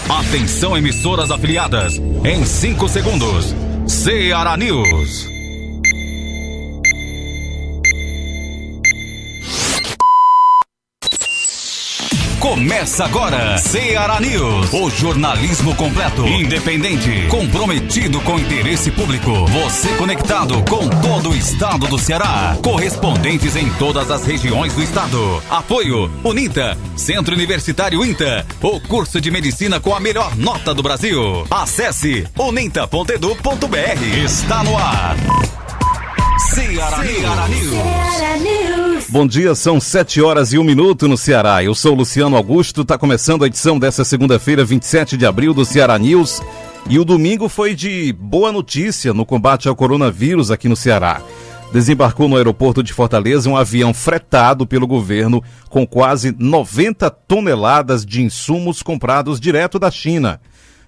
Atenção, emissoras afiliadas. Em 5 segundos. Ceará News. Começa agora, Ceará News, o jornalismo completo, independente, comprometido com o interesse público. Você conectado com todo o estado do Ceará. Correspondentes em todas as regiões do estado. Apoio UNINTA, Centro Universitário INTA, o curso de medicina com a melhor nota do Brasil. Acesse uninta.edu.br. Está no ar. Ceará News. Bom dia, são 7h01 no Ceará. Eu sou Luciano Augusto, está começando a edição dessa segunda-feira, 27 de abril do Ceará News. E o domingo foi de boa notícia no combate ao coronavírus aqui no Ceará. Desembarcou no aeroporto de Fortaleza um avião fretado pelo governo com quase 90 toneladas de insumos comprados direto da China.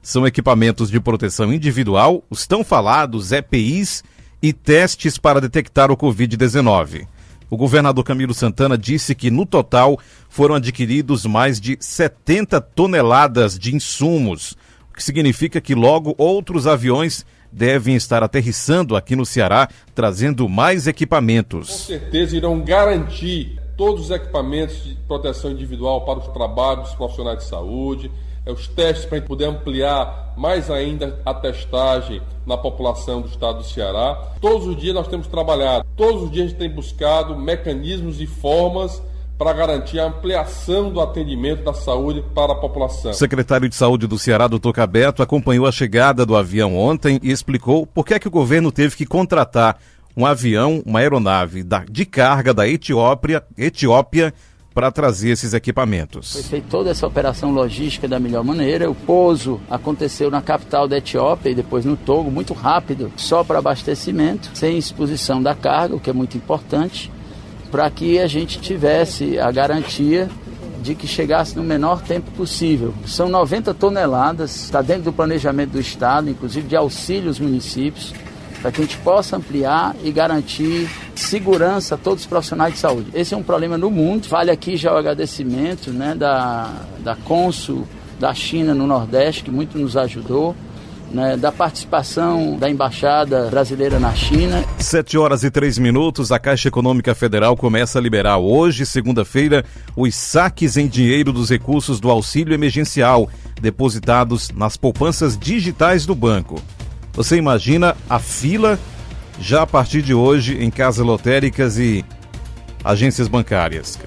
São equipamentos de proteção individual, os tão falados EPIs e testes para detectar o Covid-19. O governador Camilo Santana disse que, no total, foram adquiridos mais de 70 toneladas de insumos, o que significa que logo outros aviões devem estar aterrissando aqui no Ceará, trazendo mais equipamentos. Com certeza irão garantir todos os equipamentos de proteção individual para os trabalhos dos profissionais de saúde, os testes para a gente poder ampliar mais ainda a testagem na população do estado do Ceará. Todos os dias nós temos trabalhado, todos os dias a gente tem buscado mecanismos e formas para garantir a ampliação do atendimento da saúde para a população. O secretário de Saúde do Ceará, Dr. Cabeto, acompanhou a chegada do avião ontem e explicou por que o governo teve que contratar um avião, uma aeronave de carga da Etiópia, para trazer esses equipamentos. Foi feita toda essa operação logística da melhor maneira. O pouso aconteceu na capital da Etiópia e depois no Togo, muito rápido, só para abastecimento, sem exposição da carga, o que é muito importante, para que a gente tivesse a garantia de que chegasse no menor tempo possível. São 90 toneladas, está dentro do planejamento do Estado, inclusive de auxílio aos municípios, para que a gente possa ampliar e garantir segurança a todos os profissionais de saúde. Esse é um problema no mundo. Vale aqui já o agradecimento, da cônsul da China no Nordeste, que muito nos ajudou, da participação da Embaixada Brasileira na China. 7h03, a Caixa Econômica Federal começa a liberar hoje, segunda-feira, os saques em dinheiro dos recursos do auxílio emergencial, depositados nas poupanças digitais do banco. Você imagina a fila já a partir de hoje em casas lotéricas e agências bancárias.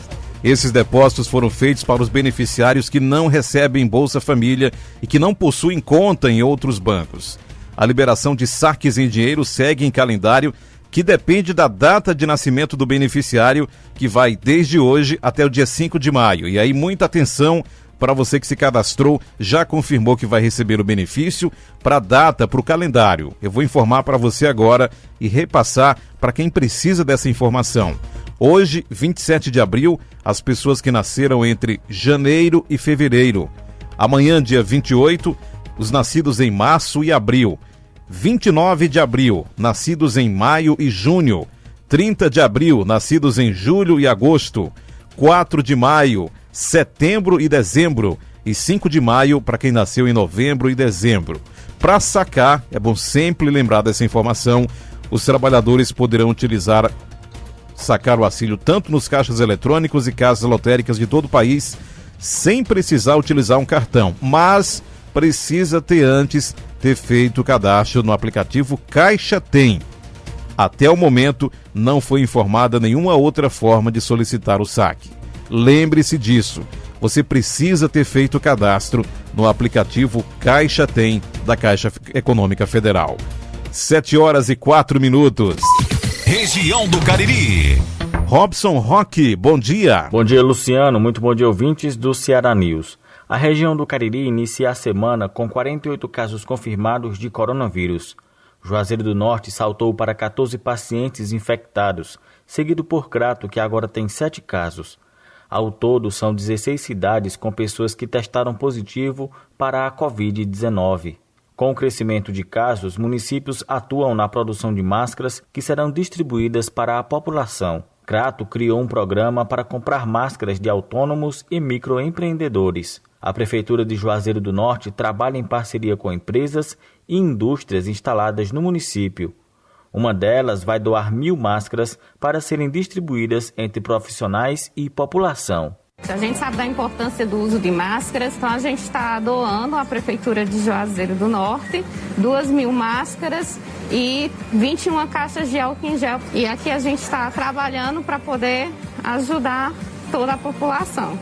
Esses depósitos foram feitos para os beneficiários que não recebem Bolsa Família e que não possuem conta em outros bancos. A liberação de saques em dinheiro segue em calendário que depende da data de nascimento do beneficiário, que vai desde hoje até o dia 5 de maio. E aí, muita atenção para você que se cadastrou, já confirmou que vai receber o benefício, para a data, para o calendário. Eu vou informar para você agora e repassar para quem precisa dessa informação. Hoje, 27 de abril, as pessoas que nasceram entre janeiro e fevereiro. Amanhã, dia 28, os nascidos em março e abril. 29 de abril, nascidos em maio e junho. 30 de abril, nascidos em julho e agosto. 4 de maio, setembro e dezembro, e 5 de maio para quem nasceu em novembro e dezembro. Para sacar, é bom sempre lembrar dessa informação, os trabalhadores poderão sacar o auxílio tanto nos caixas eletrônicos e casas lotéricas de todo o país, sem precisar utilizar um cartão, mas precisa antes ter feito o cadastro no aplicativo Caixa Tem. Até o momento, não foi informada nenhuma outra forma de solicitar o saque. Lembre-se disso, você precisa ter feito o cadastro no aplicativo Caixa Tem, da Caixa Econômica Federal. 7h04. Região do Cariri. Robson Roque, bom dia. Bom dia, Luciano. Muito bom dia, ouvintes do Ceará News. A região do Cariri inicia a semana com 48 casos confirmados de coronavírus. Juazeiro do Norte saltou para 14 pacientes infectados, seguido por Crato, que agora tem 7 casos. Ao todo, são 16 cidades com pessoas que testaram positivo para a Covid-19. Com o crescimento de casos, municípios atuam na produção de máscaras que serão distribuídas para a população. Crato criou um programa para comprar máscaras de autônomos e microempreendedores. A Prefeitura de Juazeiro do Norte trabalha em parceria com empresas e indústrias instaladas no município. Uma delas vai doar 1.000 máscaras para serem distribuídas entre profissionais e população. A gente sabe da importância do uso de máscaras, então a gente está doando à Prefeitura de Juazeiro do Norte 2.000 máscaras e 21 caixas de álcool em gel. E aqui a gente está trabalhando para poder ajudar toda a população.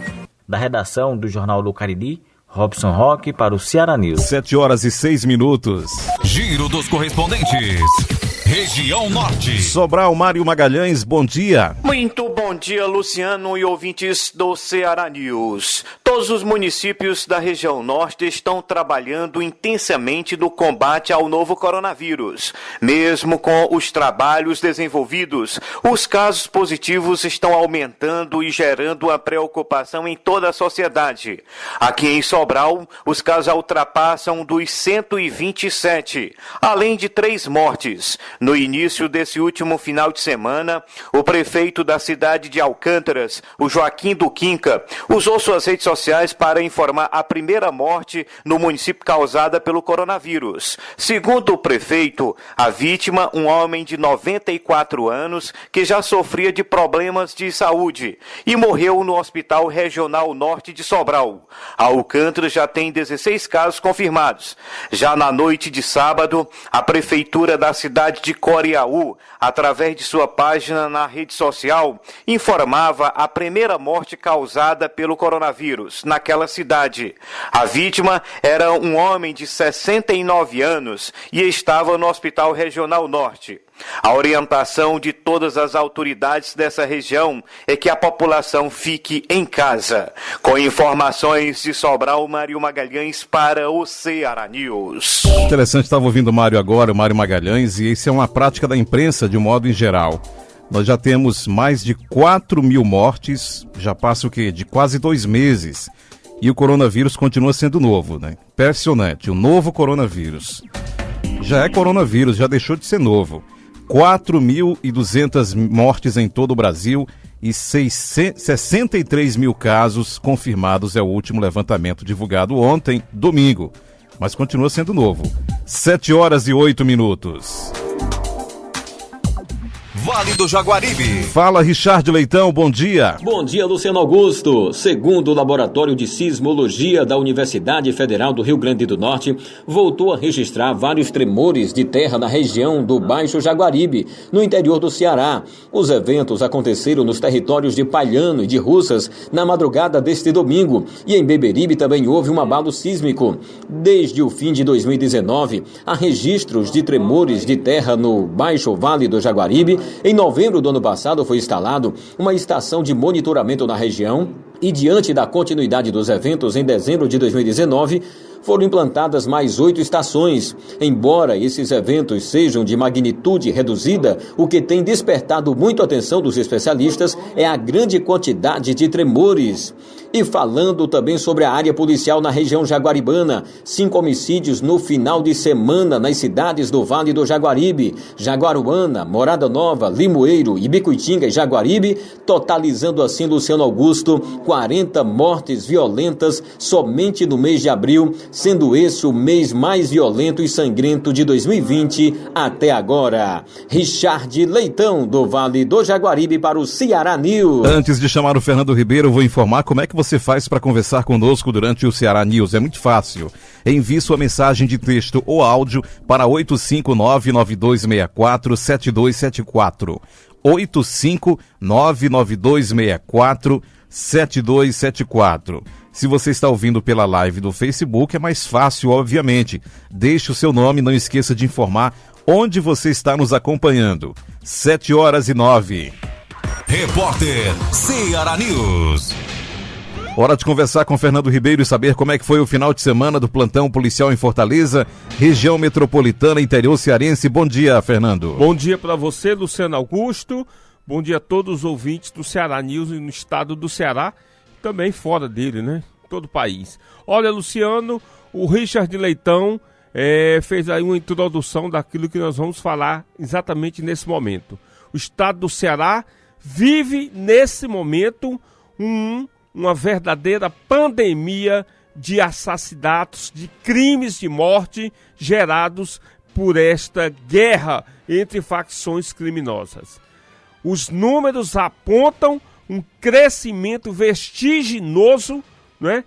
Da redação do Jornal do Cariri, Robson Roque para o Ceará News. 7h06. Giro dos correspondentes. Região Norte. Sobral, Mário Magalhães, bom dia. Muito bom dia, Luciano e ouvintes do Ceará News. Todos os municípios da região norte estão trabalhando intensamente no combate ao novo coronavírus. Mesmo com os trabalhos desenvolvidos, os casos positivos estão aumentando e gerando uma preocupação em toda a sociedade. Aqui em Sobral, os casos ultrapassam dos 127, além de 3 mortes. No início desse último final de semana, o prefeito da cidade de Alcântaras, o Joaquim do Quinca, usou suas redes sociais para informar a primeira morte no município causada pelo coronavírus. Segundo o prefeito, a vítima, um homem de 94 anos, que já sofria de problemas de saúde e morreu no Hospital Regional Norte de Sobral. Alcântaras já tem 16 casos confirmados. Já na noite de sábado, a prefeitura da cidade de Coriaú, através de sua página na rede social, informava a primeira morte causada pelo coronavírus naquela cidade. A vítima era um homem de 69 anos e estava no Hospital Regional Norte. A orientação de todas as autoridades dessa região é que a população fique em casa. Com informações de Sobral, Mário Magalhães para o Ceará News. Interessante, estava ouvindo o Mário agora, o Mário Magalhães, e isso é uma prática da imprensa de um modo em geral. Nós já temos mais de 4.000 mortes, já passa o quê? De quase 2 meses. E o coronavírus continua sendo novo, né? Impressionante, o novo coronavírus. Já é coronavírus, já deixou de ser novo. 4.200 mortes em todo o Brasil e 63 mil casos confirmados é o último levantamento divulgado ontem, domingo. Mas continua sendo novo. 7h08. Vale do Jaguaribe. Fala, Richard Leitão, bom dia. Bom dia, Luciano Augusto. Segundo o Laboratório de Sismologia da Universidade Federal do Rio Grande do Norte, voltou a registrar vários tremores de terra na região do Baixo Jaguaribe, no interior do Ceará. Os eventos aconteceram nos territórios de Palhano e de Russas na madrugada deste domingo, e em Beberibe também houve um abalo sísmico. Desde o fim de 2019, há registros de tremores de terra no Baixo Vale do Jaguaribe. Em novembro do ano passado foi instalado uma estação de monitoramento na região e, diante da continuidade dos eventos, em dezembro de 2019, foram implantadas mais 8 estações. Embora esses eventos sejam de magnitude reduzida, o que tem despertado muito a atenção dos especialistas é a grande quantidade de tremores. E falando também sobre a área policial na região jaguaribana, 5 homicídios no final de semana nas cidades do Vale do Jaguaribe, Jaguaruana, Morada Nova, Limoeiro, Ibicuitinga e Jaguaribe, totalizando assim, Luciano Augusto, 40 mortes violentas somente no mês de abril, sendo esse o mês mais violento e sangrento de 2020 até agora. Richard Leitão, do Vale do Jaguaribe, para o Ceará News. Antes de chamar o Fernando Ribeiro, eu vou informar como é que você faz para conversar conosco durante o Ceará News. É muito fácil. Envie sua mensagem de texto ou áudio para 859-9264-7274. 859-9264-7274. Se você está ouvindo pela live do Facebook, é mais fácil, obviamente. Deixe o seu nome, não esqueça de informar onde você está nos acompanhando. 7h09. Repórter Ceará News. Hora de conversar com Fernando Ribeiro e saber como é que foi o final de semana do plantão policial em Fortaleza, região metropolitana, interior cearense. Bom dia, Fernando. Bom dia para você, Luciano Augusto. Bom dia a todos os ouvintes do Ceará News no estado do Ceará, também fora dele, né? Todo o país. Olha, Luciano, o Richard Leitão fez aí uma introdução daquilo que nós vamos falar exatamente nesse momento. O estado do Ceará vive nesse momento uma verdadeira pandemia de assassinatos, de crimes de morte gerados por esta guerra entre facções criminosas. Os números apontam um crescimento vertiginoso, né,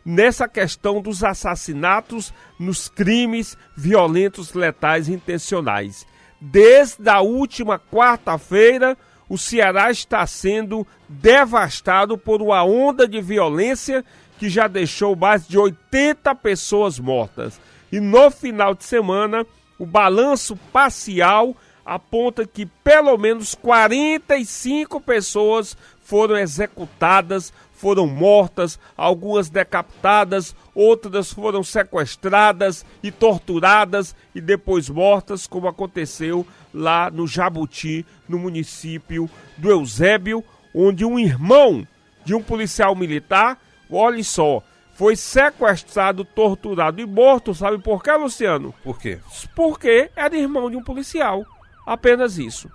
nessa questão dos assassinatos, nos crimes violentos, letais e intencionais. Desde a última quarta-feira, o Ceará está sendo devastado por uma onda de violência que já deixou mais de 80 pessoas mortas. E no final de semana, o balanço parcial aponta que pelo menos 45 pessoas foram executadas, foram mortas, algumas decapitadas, outras foram sequestradas e torturadas e depois mortas, como aconteceu lá no Jabuti, no município do Eusébio, onde um irmão de um policial militar, olha só, foi sequestrado, torturado e morto. Sabe por quê, Luciano? Por quê? Porque era irmão de um policial. Apenas isso.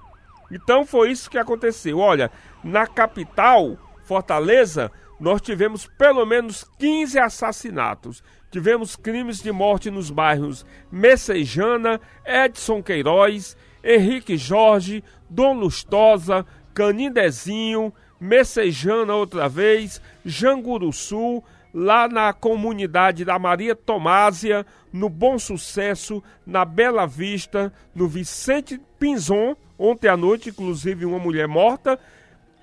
Então foi isso que aconteceu. Olha, na capital, Fortaleza, nós tivemos pelo menos 15 assassinatos. Tivemos crimes de morte nos bairros Messejana, Edson Queiroz, Henrique Jorge, Dom Lustosa, Canindezinho, Messejana outra vez, Janguruçu, lá na comunidade da Maria Tomásia, no Bom Sucesso, na Bela Vista, no Vicente Pinzon, ontem à noite, inclusive uma mulher morta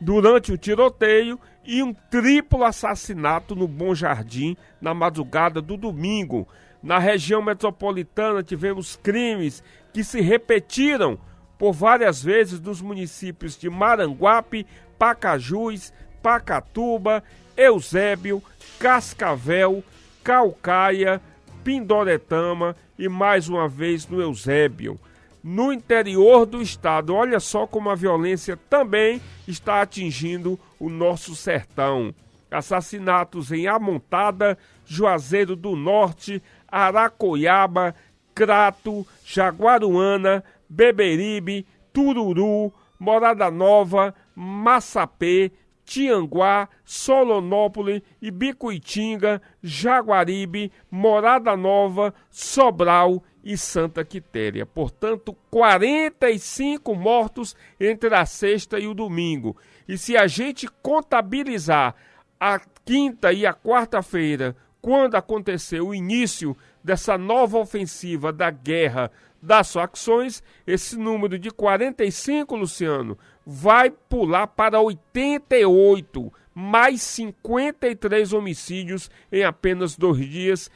durante o tiroteio, e um triplo assassinato no Bom Jardim, na madrugada do domingo. Na região metropolitana tivemos crimes que se repetiram por várias vezes nos municípios de Maranguape, Pacajus, Pacatuba, Eusébio, Cascavel, Caucaia, Pindoretama e mais uma vez no Eusébio. No interior do estado, olha só como a violência também está atingindo o nosso sertão. Assassinatos em Amontada, Juazeiro do Norte, Aracoiaba, Crato, Jaguaruana, Beberibe, Tururu, Morada Nova, Massapê, Tianguá, Solonópolis, Ibicuitinga, Jaguaribe, Morada Nova, Sobral e Santa Quitéria. Portanto, 45 mortos entre a sexta e o domingo. E se a gente contabilizar a quinta e a quarta-feira, quando aconteceu o início dessa nova ofensiva da guerra das facções, esse número de 45, Luciano, vai pular para 88, mais 53 homicídios em apenas 2 dias,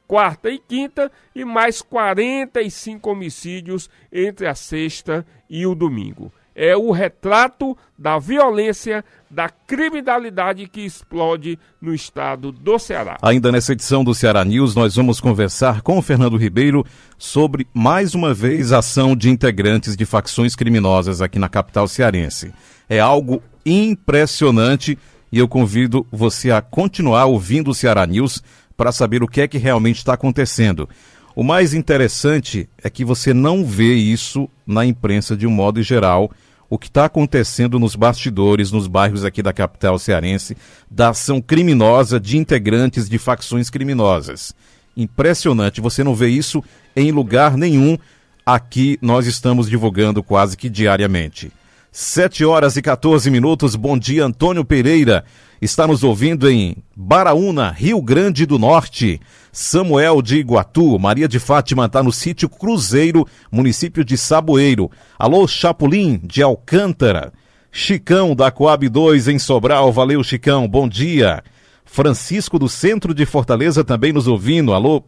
quarta e quinta, e mais 45 homicídios entre a sexta e o domingo. É o retrato da violência, da criminalidade que explode no estado do Ceará. Ainda nessa edição do Ceará News, nós vamos conversar com o Fernando Ribeiro sobre, mais uma vez, a ação de integrantes de facções criminosas aqui na capital cearense. É algo impressionante e eu convido você a continuar ouvindo o Ceará News para saber o que é que realmente está acontecendo. O mais interessante é que você não vê isso na imprensa de um modo geral, o que está acontecendo nos bastidores, nos bairros aqui da capital cearense, da ação criminosa de integrantes de facções criminosas. Impressionante, você não vê isso em lugar nenhum. Aqui nós estamos divulgando quase que diariamente. 7h14. Bom dia, Antônio Pereira. Está nos ouvindo em Baraúna, Rio Grande do Norte. Samuel de Iguatu, Maria de Fátima está no sítio Cruzeiro, município de Saboeiro. Alô, Chapulim de Alcântara. Chicão da Coab 2 em Sobral, valeu Chicão, bom dia. Francisco do centro de Fortaleza também nos ouvindo, alô,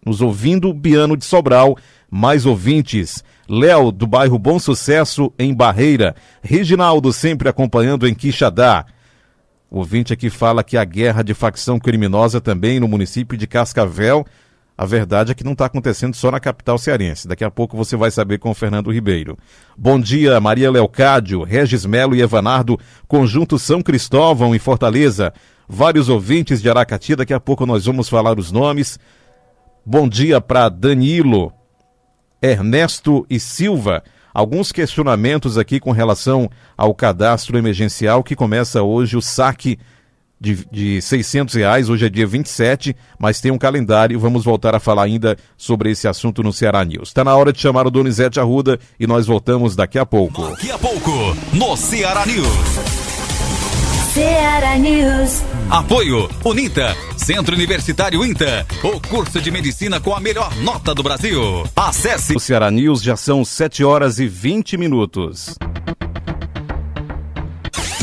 nos ouvindo, Biano de Sobral, mais ouvintes. Léo do bairro Bom Sucesso em Barreira. Reginaldo sempre acompanhando em Quixadá. O ouvinte aqui fala que a guerra de facção criminosa também no município de Cascavel. A verdade é que não está acontecendo só na capital cearense. Daqui a pouco você vai saber com o Fernando Ribeiro. Bom dia, Maria Leocádio, Regis Melo e Evanardo, Conjunto São Cristóvão em Fortaleza. Vários ouvintes de Aracati, daqui a pouco nós vamos falar os nomes. Bom dia para Danilo, Ernesto e Silva. Alguns questionamentos aqui com relação ao cadastro emergencial que começa hoje o saque de R$600, hoje é dia 27, mas tem um calendário, vamos voltar a falar ainda sobre esse assunto no Ceará News. Está na hora de chamar o Donizete Arruda e nós voltamos daqui a pouco. Daqui a pouco, no Ceará News. Ceará News. Apoio Uninta, Centro Universitário INTA, o curso de medicina com a melhor nota do Brasil. Acesse o Ceará News, já são 7h20.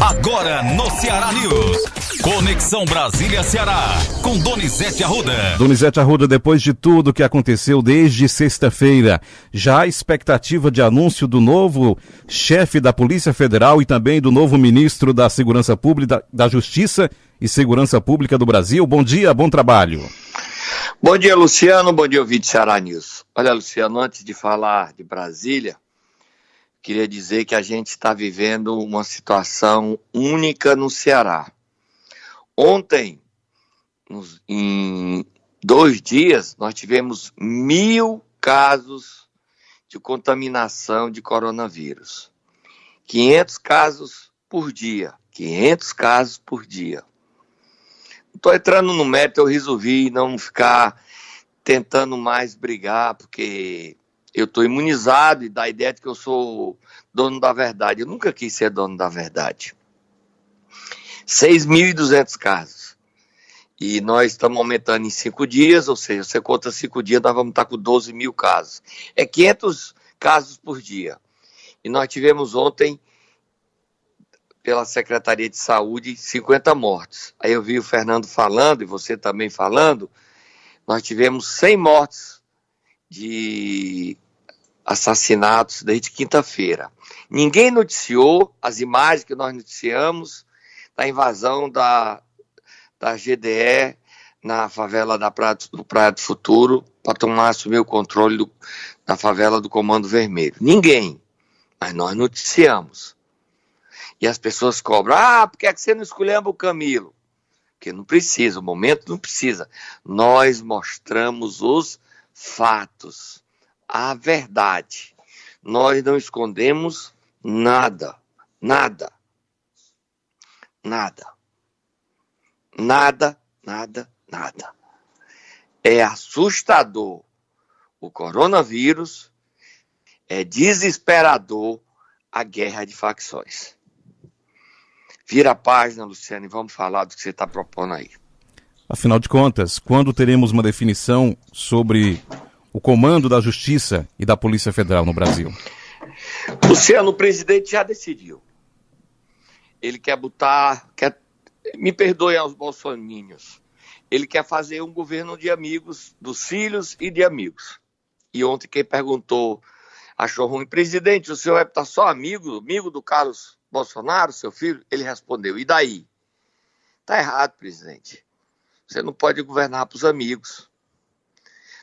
Agora no Ceará News, Conexão Brasília-Ceará, com Donizete Arruda. Donizete Arruda, depois de tudo que aconteceu desde sexta-feira, já há expectativa de anúncio do novo chefe da Polícia Federal e também do novo ministro da Segurança Pública, da Justiça e Segurança Pública do Brasil. Bom dia, bom trabalho. Bom dia, Luciano, bom dia, ouvinte Ceará News. Olha, Luciano, antes de falar de Brasília, queria dizer que a gente está vivendo uma situação única no Ceará. Ontem, em 2 dias, nós tivemos 1.000 casos de contaminação de coronavírus. 500 casos por dia. 500 casos por dia. Estou entrando no mérito, eu resolvi não ficar tentando mais brigar, porque eu estou imunizado e dá a ideia de que eu sou dono da verdade. Eu nunca quis ser dono da verdade. 6.200 casos. E nós estamos aumentando em 5 dias, ou seja, você conta 5 dias, nós vamos estar com 12 mil casos. É 500 casos por dia. E nós tivemos ontem, pela Secretaria de Saúde, 50 mortes. Aí eu vi o Fernando falando, e você também falando, nós tivemos 100 mortes de assassinatos desde quinta-feira. Ninguém noticiou as imagens que nós noticiamos da invasão da GDE na favela do Praia do Futuro para assumir o controle da favela do Comando Vermelho. Ninguém, mas nós noticiamos. E as pessoas cobram, por que é que você não esculhamba o Camilo? Porque não precisa, o momento não precisa. Nós mostramos os fatos, a verdade. Nós não escondemos nada, nada, nada, nada, nada, nada. É assustador o coronavírus, é desesperador a guerra de facções. Vira a página, Luciano, e vamos falar do que você está propondo aí. Afinal de contas, quando teremos uma definição sobre o comando da Justiça e da Polícia Federal no Brasil? Luciano, o presidente já decidiu. Ele quer me perdoe aos bolsominions, ele quer fazer um governo de amigos, dos filhos e de amigos. E ontem quem perguntou, achou ruim, presidente, o senhor vai estar só amigo do Carlos Bolsonaro, seu filho? Ele respondeu, e daí? Tá errado, presidente. Você não pode governar para os amigos.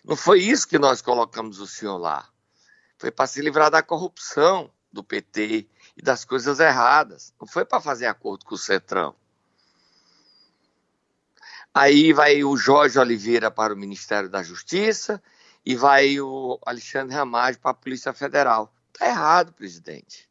Não foi isso que nós colocamos o senhor lá. Foi para se livrar da corrupção do PT e das coisas erradas. Não foi para fazer acordo com o Centrão. Aí vai o Jorge Oliveira para o Ministério da Justiça e vai o Alexandre Ramagem para a Polícia Federal. Tá errado, presidente.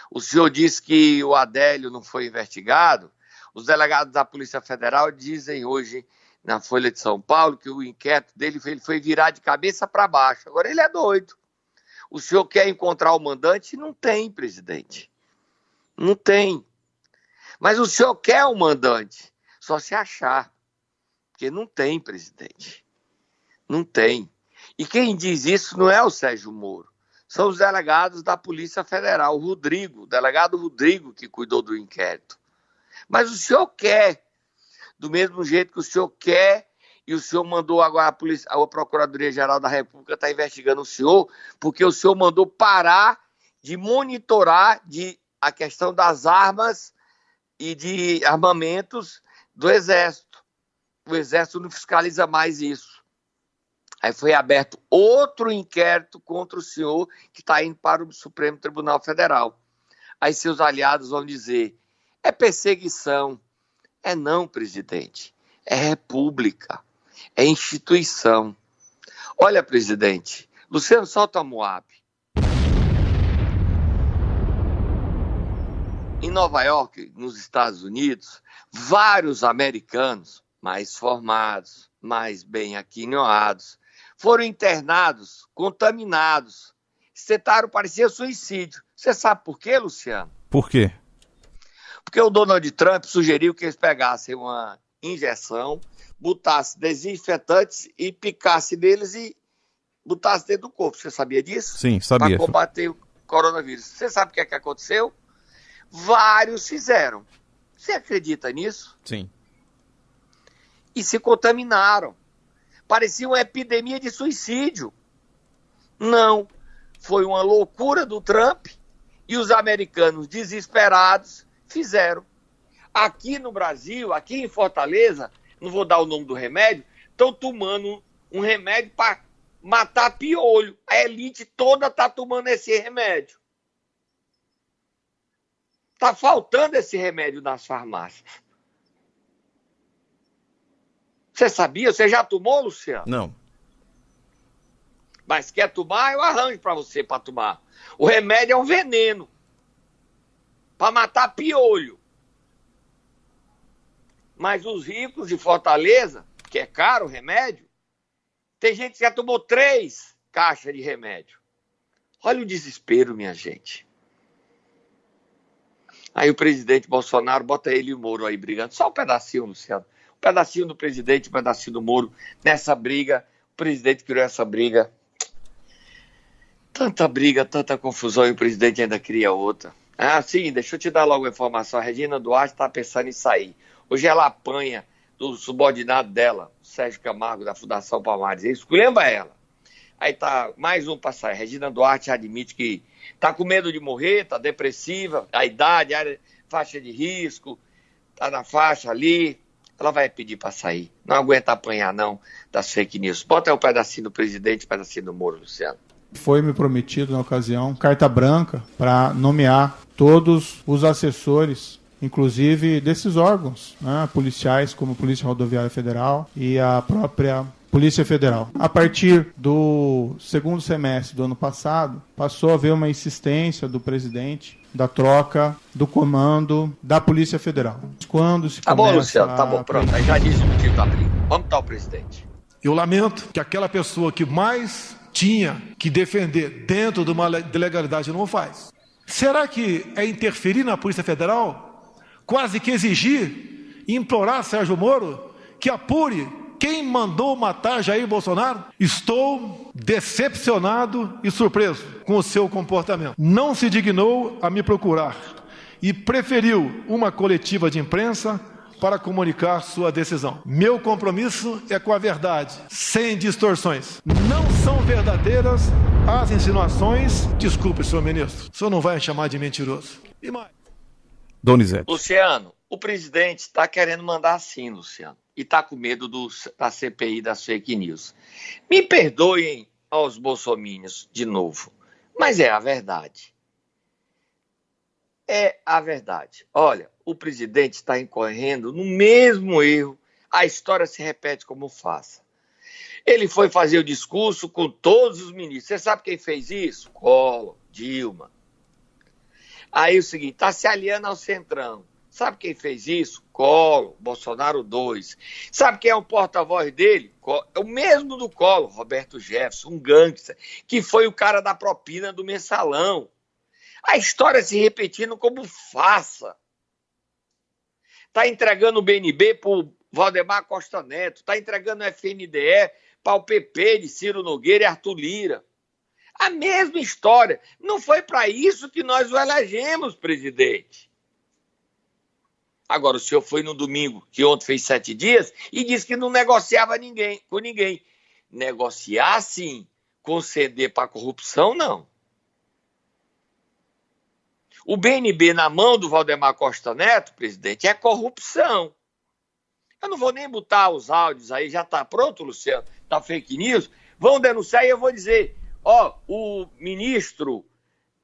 O senhor disse que o Adélio não foi investigado. Os delegados da Polícia Federal dizem hoje na Folha de São Paulo que o inquérito dele ele foi virar de cabeça para baixo. Agora ele é doido. O senhor quer encontrar o mandante? Não tem, presidente. Não tem. Mas o senhor quer o mandante, só se achar. Porque não tem, presidente. Não tem. E quem diz isso não é o Sérgio Moro. São os delegados da Polícia Federal, o delegado Rodrigo, que cuidou do inquérito. Mas o senhor quer, do mesmo jeito que o senhor quer, e o senhor mandou agora a Procuradoria-Geral da República está investigando o senhor, porque o senhor mandou parar de monitorar a questão das armas e de armamentos do Exército. O Exército não fiscaliza mais isso. Aí foi aberto outro inquérito contra o senhor que está indo para o Supremo Tribunal Federal. Aí seus aliados vão dizer, é perseguição. É não, presidente. É república. É instituição. Olha, presidente, Luciano, solta a Moab. Luciano, solta a Moab. em Nova York, nos Estados Unidos, vários americanos mais formados, mais bem aquinhoados, foram internados, contaminados. Cetário parecia suicídio. Você sabe por quê, Luciano? Por quê? Porque o Donald Trump sugeriu que eles pegassem uma injeção, botassem desinfetantes e picassem neles e botassem dentro do corpo. Você sabia disso? Sim, sabia. Para combater o coronavírus. Você sabe o que aconteceu? Vários fizeram. Você acredita nisso? Sim. E se contaminaram. Parecia uma epidemia de suicídio. Não. Foi uma loucura do Trump e os americanos desesperados fizeram. Aqui no Brasil, aqui em Fortaleza, não vou dar o nome do remédio, estão tomando um remédio para matar piolho. A elite toda está tomando esse remédio. Está faltando esse remédio nas farmácias. Você sabia? Você já tomou, Luciano? Não. Mas quer tomar? Eu arranjo para você para tomar. O remédio é um veneno para matar piolho. Mas os ricos de Fortaleza, que é caro o remédio, tem gente que já tomou 3 caixas de remédio. Olha o desespero, minha gente. Aí o presidente Bolsonaro bota ele e o Moro aí brigando. Só um pedacinho, Luciano. Um pedacinho do presidente, um pedacinho do Moro. Nessa briga, o presidente criou essa briga. Tanta briga, tanta confusão e o presidente ainda cria outra. Ah, sim, deixa eu te dar logo a informação. A Regina Duarte está pensando em sair. Hoje ela apanha do subordinado dela, o Sérgio Camargo, da Fundação Palmares. Ele esculhamba ela. Aí tá mais um para sair. Regina Duarte admite que tá com medo de morrer, tá depressiva, a idade, a faixa de risco, tá na faixa ali. Ela vai pedir para sair. Não aguenta apanhar, não, das fake news. Bota aí um pedacinho do presidente, um pedacinho do Moro, Luciano. Foi-me prometido, na ocasião, carta branca para nomear todos os assessores, inclusive desses órgãos, né, policiais, como a Polícia Rodoviária Federal e a própria Polícia Federal. A partir do segundo semestre do ano passado, passou a haver uma insistência do presidente da troca do comando da Polícia Federal. Quando se Tá bom, Luciano, tá bom, pronto. Aí já disse o motivo da briga. Vamos dar o presidente. Eu lamento que aquela pessoa que mais tinha que defender dentro de uma legalidade não o faz. Será que é interferir na Polícia Federal? Quase que exigir e implorar Sérgio Moro que apure quem mandou matar Jair Bolsonaro? Estou decepcionado e surpreso com o seu comportamento. Não se dignou a me procurar e preferiu uma coletiva de imprensa para comunicar sua decisão. Meu compromisso é com a verdade, sem distorções. Não são verdadeiras as insinuações. Desculpe, senhor ministro, o senhor não vai me chamar de mentiroso. E mais? Donizete. Luciano, o presidente está querendo mandar assim, Luciano, e está com medo da CPI das fake news. Me perdoem aos bolsominions de novo, mas é a verdade. É a verdade. Olha, o presidente está incorrendo no mesmo erro. A história se repete como faça. Ele foi fazer o discurso com todos os ministros. Você sabe quem fez isso? Collor, Dilma. Aí o seguinte, está se aliando ao Centrão. Sabe quem fez isso? Collor, Bolsonaro 2. Sabe quem é o porta-voz dele? É o mesmo do Collor, Roberto Jefferson, um gangster, que foi o cara da propina do mensalão. A história se repetindo como farsa. Está entregando o BNB para o Valdemar Costa Neto, está entregando o FNDE para o PP de Ciro Nogueira e Arthur Lira. A mesma história. Não foi para isso que nós o elegemos, presidente. Agora, o senhor foi no domingo, que ontem fez 7 dias, e disse que não negociava com ninguém. Negociar, sim. Conceder para a corrupção, não. O BNB na mão do Valdemar Costa Neto, presidente, é corrupção. Eu não vou nem botar os áudios aí, já está pronto, Luciano? Está fake news? Vão denunciar e eu vou dizer, o ministro,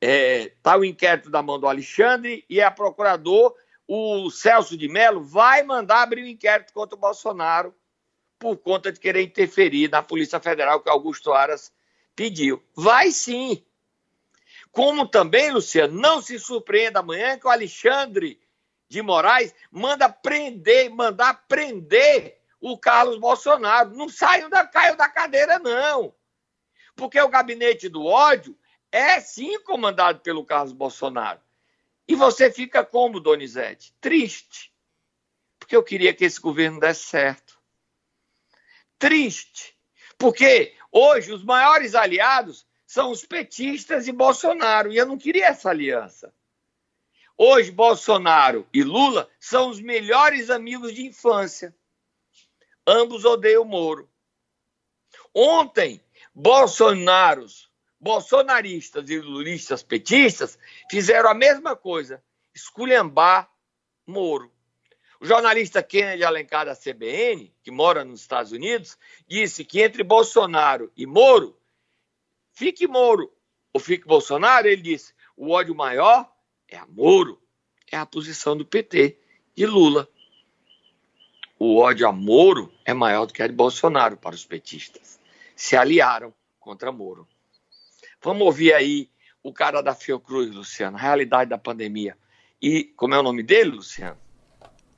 está o inquérito da mão do Alexandre e é procurador, o Celso de Mello vai mandar abrir um inquérito contra o Bolsonaro por conta de querer interferir na Polícia Federal que Augusto Aras pediu. Vai sim. Como também, Luciano, não se surpreenda amanhã que o Alexandre de Moraes mandar prender o Carlos Bolsonaro. Não caiu da cadeira, não. Porque o gabinete do ódio é, sim, comandado pelo Carlos Bolsonaro. E você fica como, Donizete? Triste. Porque eu queria que esse governo desse certo. Triste. Porque hoje os maiores aliados são os petistas e Bolsonaro. E eu não queria essa aliança. Hoje, Bolsonaro e Lula são os melhores amigos de infância. Ambos odeiam o Moro. Ontem, bolsonaristas e lulistas petistas fizeram a mesma coisa, esculhambar Moro. O jornalista Kennedy Alencar da CBN, que mora nos Estados Unidos, disse que entre Bolsonaro e Moro, fique Moro ou fique Bolsonaro, ele disse, o ódio maior é a Moro, é a posição do PT e Lula. O ódio a Moro é maior do que a de Bolsonaro para os petistas. Se aliaram contra Moro. Vamos ouvir aí o cara da Fiocruz, Luciano, a realidade da pandemia. E como é o nome dele, Luciano?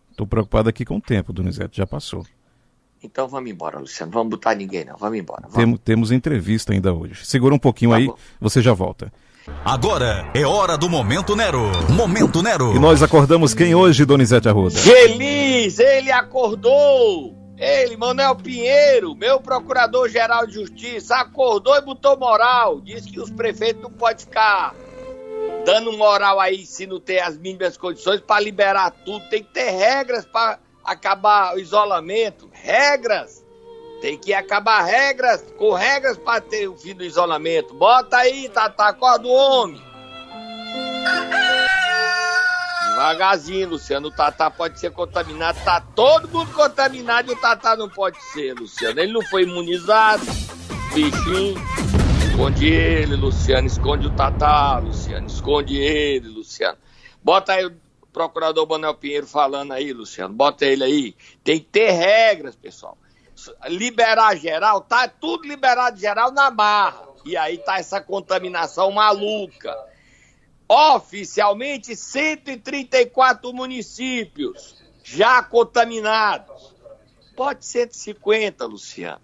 Estou preocupado aqui com o tempo, Donizete, já passou. Então vamos embora, Luciano, vamos botar ninguém não, vamos embora. Temos entrevista ainda hoje. Segura um pouquinho aí, você já volta. Agora é hora do Momento Nero. Momento Nero. E nós acordamos quem hoje, Donizete Arruda? Feliz, ele acordou. Ele, Manuel Pinheiro, meu procurador-geral de justiça, acordou e botou moral. Disse que os prefeitos não podem ficar dando moral aí se não tem as mínimas condições para liberar tudo. Tem que ter regras para acabar o isolamento. Regras. Tem que acabar com regras para ter o fim do isolamento. Bota aí, Tatá, acorda o homem. Devagarzinho, Luciano, o Tatá pode ser contaminado. Tá todo mundo contaminado e o Tatá não pode ser, Luciano. Ele não foi imunizado, bichinho. Esconde ele, Luciano, esconde o Tatá, Luciano, esconde ele, Luciano. Bota aí o procurador Manuel Pinheiro falando aí, Luciano, bota ele aí. Tem que ter regras, pessoal. Liberar geral, tá tudo liberado geral na marra. E aí tá essa contaminação maluca. Oficialmente, 134 municípios já contaminados. Pode 150, Luciano.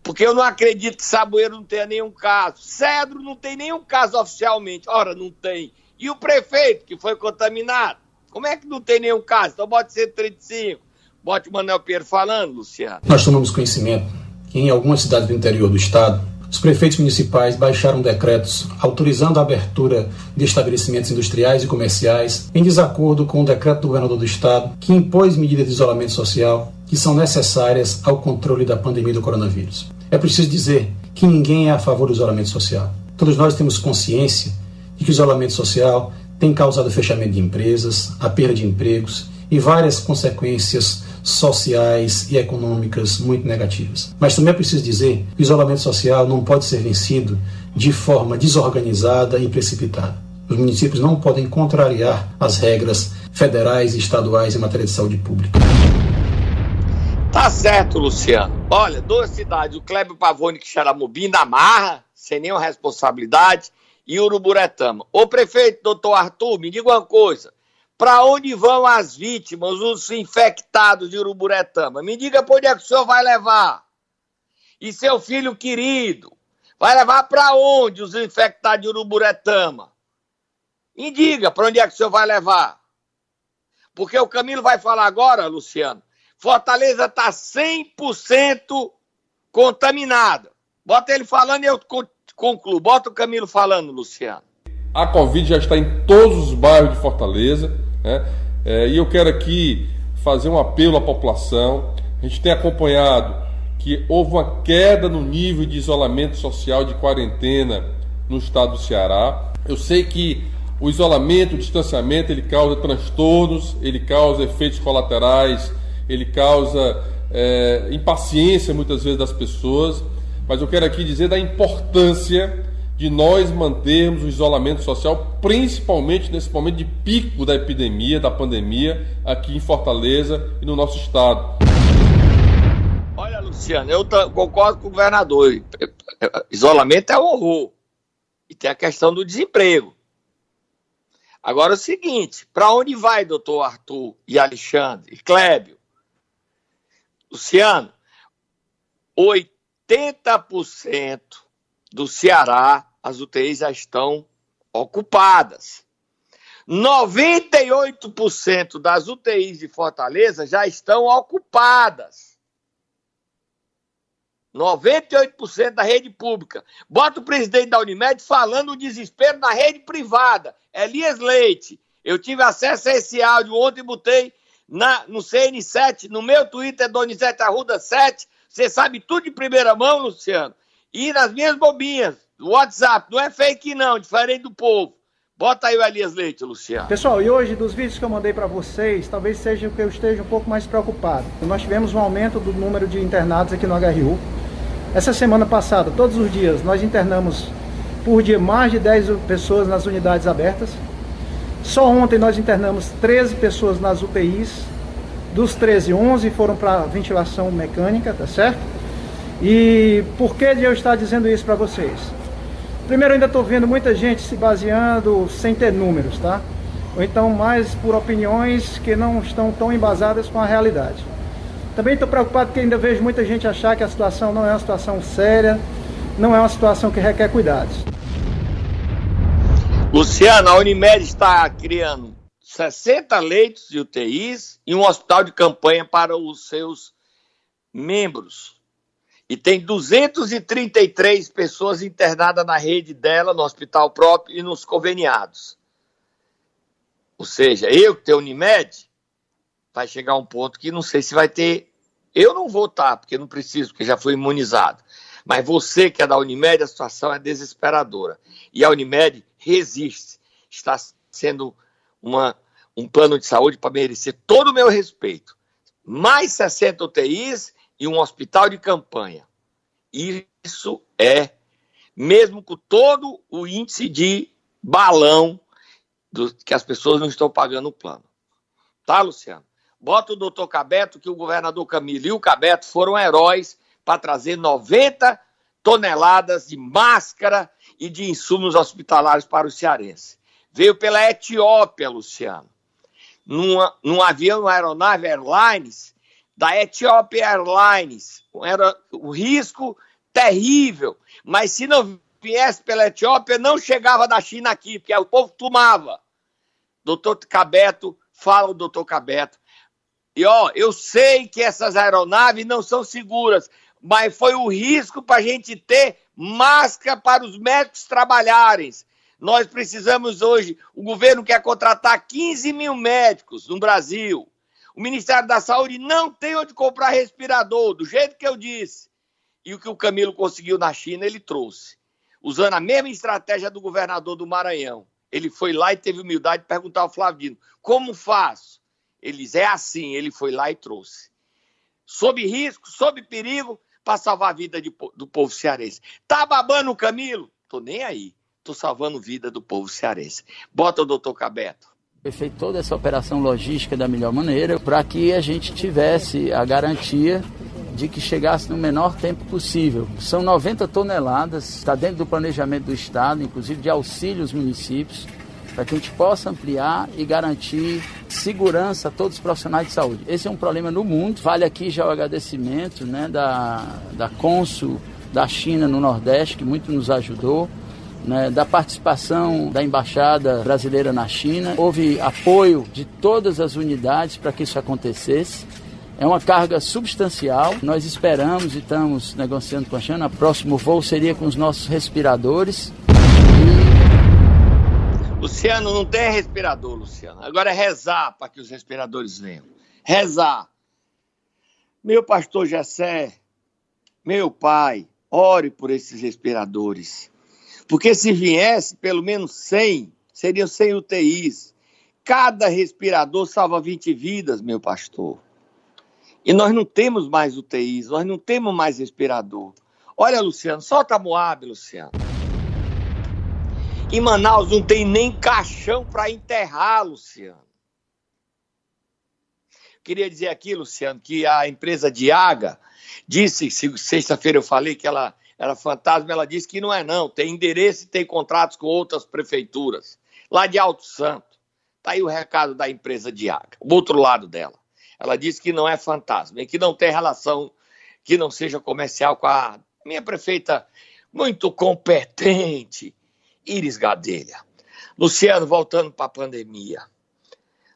Porque eu não acredito que Saboeiro não tenha nenhum caso. Cedro não tem nenhum caso oficialmente. Ora, não tem. E o prefeito, que foi contaminado? Como é que não tem nenhum caso? Então bote 135. Bote o Manuel Pinheiro falando, Luciano. Nós tomamos conhecimento que em algumas cidades do interior do estado, os prefeitos municipais baixaram decretos autorizando a abertura de estabelecimentos industriais e comerciais em desacordo com o decreto do governador do estado, que impôs medidas de isolamento social que são necessárias ao controle da pandemia do coronavírus. É preciso dizer que ninguém é a favor do isolamento social. Todos nós temos consciência de que o isolamento social tem causado fechamento de empresas, a perda de empregos e várias consequências sociais e econômicas muito negativas. Mas também é preciso dizer que o isolamento social não pode ser vencido de forma desorganizada e precipitada. Os municípios não podem contrariar as regras federais e estaduais em matéria de saúde pública. Tá certo, Luciano. Olha, 2 cidades, o Clébio Pavone e Xaramubim, na marra, sem nenhuma responsabilidade, e Uruburetama. Ô prefeito, doutor Arthur, me diga uma coisa. Para onde vão as vítimas, os infectados de Uruburetama? Me diga para onde é que o senhor vai levar. E seu filho querido, vai levar para onde os infectados de Uruburetama? Me diga para onde é que o senhor vai levar. Porque o Camilo vai falar agora, Luciano, Fortaleza está 100% contaminada. Bota ele falando e eu concluo. Bota o Camilo falando, Luciano. A Covid já está em todos os bairros de Fortaleza, né? E eu quero aqui fazer um apelo à população. A gente tem acompanhado que houve uma queda no nível de isolamento social, de quarentena no estado do Ceará. Eu sei que o isolamento, o distanciamento, ele causa transtornos, ele causa efeitos colaterais, ele causa impaciência muitas vezes das pessoas, mas eu quero aqui dizer da importância de nós mantermos o isolamento social, principalmente nesse momento de pico da epidemia, da pandemia, aqui em Fortaleza e no nosso estado. Olha, Luciano, eu concordo com o governador. Isolamento é um horror. E tem a questão do desemprego. Agora é o seguinte, para onde vai, doutor Arthur e Alexandre e Clébio? Luciano, 80% do Ceará, as UTIs já estão ocupadas. 98% das UTIs de Fortaleza já estão ocupadas. 98% da rede pública. Bota o presidente da Unimed falando o desespero na rede privada. Elias Leite. Eu tive acesso a esse áudio ontem, botei no CN7, no meu Twitter, Donizete Arruda 7. Você sabe tudo de primeira mão, Luciano. E nas minhas bobinhas, do WhatsApp. Não é fake não, diferente do povo. Bota aí o Elias Leite, Luciano. Pessoal, e hoje, dos vídeos que eu mandei para vocês, talvez seja o que eu esteja um pouco mais preocupado. Nós tivemos um aumento do número de internados aqui no HRU. Essa semana passada, todos os dias, nós internamos por dia mais de 10 pessoas nas unidades abertas. Só ontem nós internamos 13 pessoas nas UTIs. Dos 13, 11 foram para ventilação mecânica, tá certo? E por que eu estar dizendo isso para vocês? Primeiro, eu ainda estou vendo muita gente se baseando sem ter números, tá? Ou então mais por opiniões que não estão tão embasadas com a realidade. Também estou preocupado porque ainda vejo muita gente achar que a situação não é uma situação séria, não é uma situação que requer cuidados. Luciano, a Unimed está criando 60 leitos de UTIs e um hospital de campanha para os seus membros. E tem 233 pessoas internadas na rede dela, no hospital próprio e nos conveniados. Ou seja, eu que tenho Unimed, vai chegar um ponto que não sei se vai ter. Eu não vou estar, porque não preciso, porque já fui imunizado. Mas você que é da Unimed, a situação é desesperadora. E a Unimed resiste. Está sendo um plano de saúde para merecer todo o meu respeito. Mais 60 UTIs e um hospital de campanha. Isso é, mesmo com todo o índice de balão que as pessoas não estão pagando o plano. Tá, Luciano? Bota o doutor Cabeto, que o governador Camilo e o Cabeto foram heróis para trazer 90 toneladas de máscara e de insumos hospitalares para os cearenses. Veio pela Etiópia, Luciano. Num avião, uma aeronave Airlines, da Etiópia Airlines. Era um risco terrível. Mas se não viesse pela Etiópia, não chegava da China aqui, porque o povo tomava. Doutor Cabeto, fala o doutor Cabeto. E eu sei que essas aeronaves não são seguras, mas foi o risco para a gente ter máscara para os médicos trabalharem. Nós precisamos hoje, o governo quer contratar 15 mil médicos no Brasil. O Ministério da Saúde não tem onde comprar respirador, do jeito que eu disse. E o que o Camilo conseguiu na China, ele trouxe. Usando a mesma estratégia do governador do Maranhão. Ele foi lá e teve humildade de perguntar ao Flávio Dino, como faço? Eles, é assim, ele foi lá e trouxe. Sob risco, sob perigo, para salvar a vida do povo cearense. Tá babando o Camilo? Tô nem aí. Tô salvando a vida do povo cearense. Bota o doutor Cabeto. Foi feita toda essa operação logística da melhor maneira para que a gente tivesse a garantia de que chegasse no menor tempo possível. São 90 toneladas, está dentro do planejamento do Estado, inclusive de auxílio aos municípios, para que a gente possa ampliar e garantir segurança a todos os profissionais de saúde. Esse é um problema no mundo. Vale aqui já o agradecimento, né, da cônsul da China no Nordeste, que muito nos ajudou, né, da participação da Embaixada Brasileira na China. Houve apoio de todas as unidades para que isso acontecesse. É uma carga substancial. Nós esperamos e estamos negociando com a China. O próximo voo seria com os nossos respiradores. Luciano, não tem respirador, Luciano. Agora é rezar para que os respiradores venham. Rezar. Meu pastor Jessé, meu pai, ore por esses respiradores. Porque se viesse pelo menos 100, seriam 100 UTIs. Cada respirador salva 20 vidas, meu pastor. E nós não temos mais UTIs, nós não temos mais respirador. Olha, Luciano, solta a Moab, Luciano. Em Manaus não tem nem caixão para enterrar, Luciano. Queria dizer aqui, Luciano, que a empresa Diaga disse, sexta-feira eu falei que ela era fantasma, ela disse que não é não, tem endereço e tem contratos com outras prefeituras, lá de Alto Santo. Tá aí o recado da empresa de água, o outro lado dela. Ela disse que não é fantasma e que não tem relação, que não seja comercial com a minha prefeita muito competente, Iris Gadelha. Luciano, voltando para a pandemia.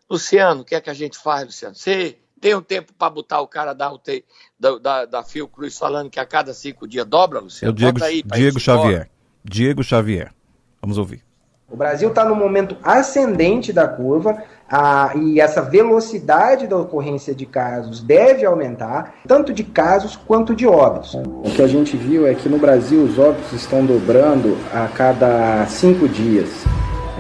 Luciano, o que é que a gente faz, Luciano? Você tem um tempo para botar o cara da Fiocruz falando que a cada 5 dias dobra, Luciano? Diego Xavier. Diego Xavier. Vamos ouvir. O Brasil está no momento ascendente da curva e essa velocidade da ocorrência de casos deve aumentar, tanto de casos quanto de óbitos. O que a gente viu é que no Brasil os óbitos estão dobrando a cada 5 dias.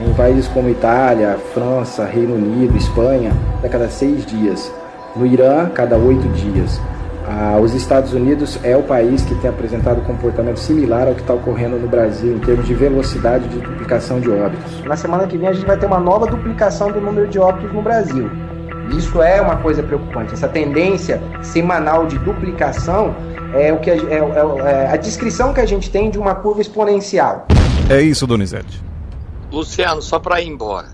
Em países como Itália, França, Reino Unido, Espanha, a cada 6 dias. No Irã, cada 8 dias. Os Estados Unidos é o país que tem apresentado comportamento similar ao que está ocorrendo no Brasil em termos de velocidade de duplicação de óbitos. Na semana que vem a gente vai ter uma nova duplicação do número de óbitos no Brasil. Isso é uma coisa preocupante. Essa tendência semanal de duplicação é a descrição que a gente tem de uma curva exponencial. É isso, Donizete. Luciano, só para ir embora.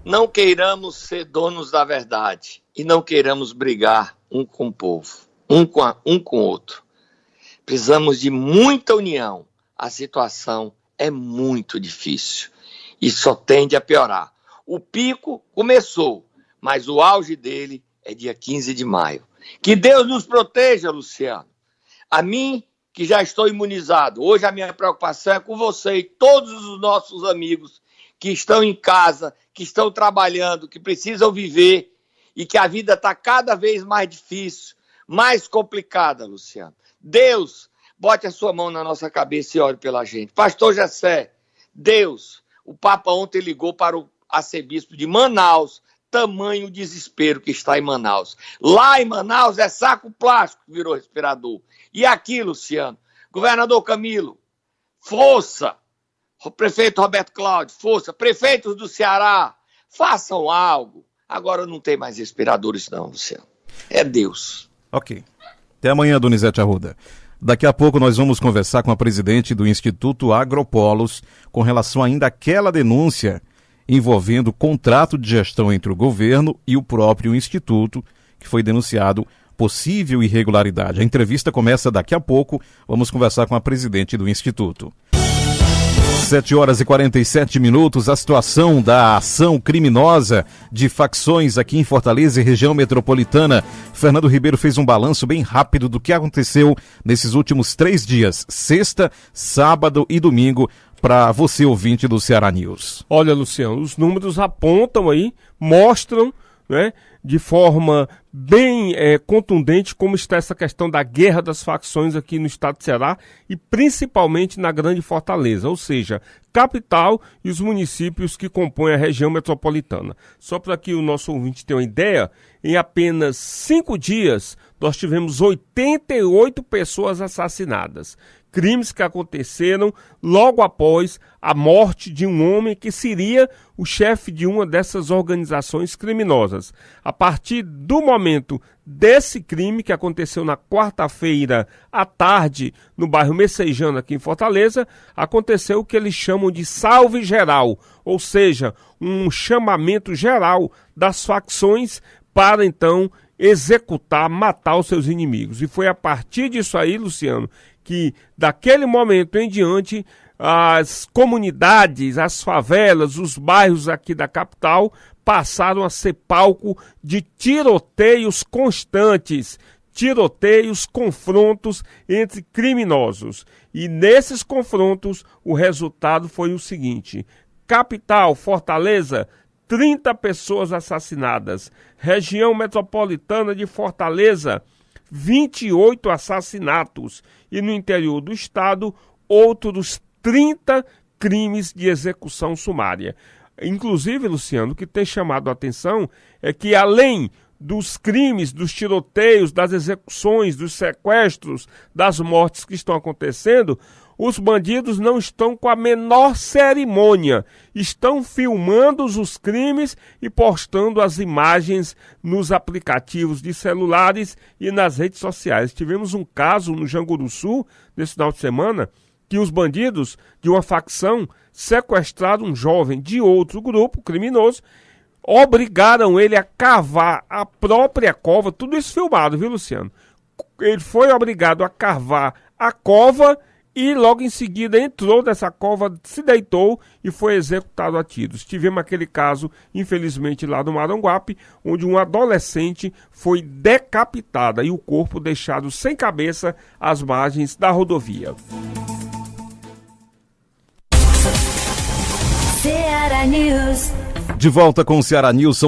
Não queiramos ser donos da verdade e não queiramos brigar um com o povo. Um com o outro. Precisamos de muita união. A situação é muito difícil e só tende a piorar. O pico começou, mas o auge dele é dia 15 de maio. Que Deus nos proteja, Luciano. A mim, que já estou imunizado, hoje a minha preocupação é com você e todos os nossos amigos que estão em casa, que estão trabalhando, que precisam viver e que a vida está cada vez mais difícil, mais complicada, Luciano. Deus, bote a sua mão na nossa cabeça e ore pela gente. Pastor Jessé, Deus, o Papa ontem ligou para o arcebispo de Manaus, tamanho desespero que está em Manaus. Lá em Manaus é saco plástico que virou respirador. E aqui, Luciano, governador Camilo, força, o prefeito Roberto Cláudio, força, prefeitos do Ceará, façam algo. Agora não tem mais respiradores não, Luciano. É Deus. Ok. Até amanhã, Donizete Arruda. Daqui a pouco nós vamos conversar com a presidente do Instituto Agropolos com relação ainda àquela denúncia envolvendo o contrato de gestão entre o governo e o próprio Instituto, que foi denunciado possível irregularidade. A entrevista começa daqui a pouco. Vamos conversar com a presidente do Instituto. 7h47, a situação da ação criminosa de facções aqui em Fortaleza e região metropolitana. Fernando Ribeiro fez um balanço bem rápido do que aconteceu nesses últimos 3 dias, sexta, sábado e domingo, para você ouvinte do Ceará News. Olha, Luciano, os números apontam aí, mostram, né, de forma bem contundente como está essa questão da guerra das facções aqui no estado de Ceará e principalmente na Grande Fortaleza, ou seja, capital e os municípios que compõem a região metropolitana. Só para que o nosso ouvinte tenha uma ideia, em apenas 5 dias nós tivemos 88 pessoas assassinadas. Crimes que aconteceram logo após a morte de um homem que seria o chefe de uma dessas organizações criminosas. A partir do momento desse crime, que aconteceu na quarta-feira à tarde, no bairro Messejana, aqui em Fortaleza, aconteceu o que eles chamam de salve geral, ou seja, um chamamento geral das facções para, então, executar, matar os seus inimigos. E foi a partir disso aí, Luciano, que daquele momento em diante as comunidades, as favelas, os bairros aqui da capital passaram a ser palco de tiroteios constantes, tiroteios, confrontos entre criminosos. E nesses confrontos o resultado foi o seguinte: capital, Fortaleza, 30 pessoas assassinadas. Região metropolitana de Fortaleza, 28 assassinatos. E no interior do estado, outros 30 crimes de execução sumária. Inclusive, Luciano, o que tem chamado a atenção é que, além dos crimes, dos tiroteios, das execuções, dos sequestros, das mortes que estão acontecendo, Os bandidos não estão com a menor cerimônia, estão filmando os crimes e postando as imagens nos aplicativos de celulares e nas redes sociais. Tivemos um caso no Janguruçu, nesse final de semana, que os bandidos de uma facção sequestraram um jovem de outro grupo criminoso, obrigaram ele a cavar a própria cova, tudo isso filmado, viu, Luciano? Ele foi obrigado a cavar a cova e logo em seguida entrou nessa cova, se deitou e foi executado a tiros. Tivemos aquele caso, infelizmente, lá no Maranguape, onde um adolescente foi decapitada e o corpo deixado sem cabeça às margens da rodovia. Ceará News. De volta com o Ceará News,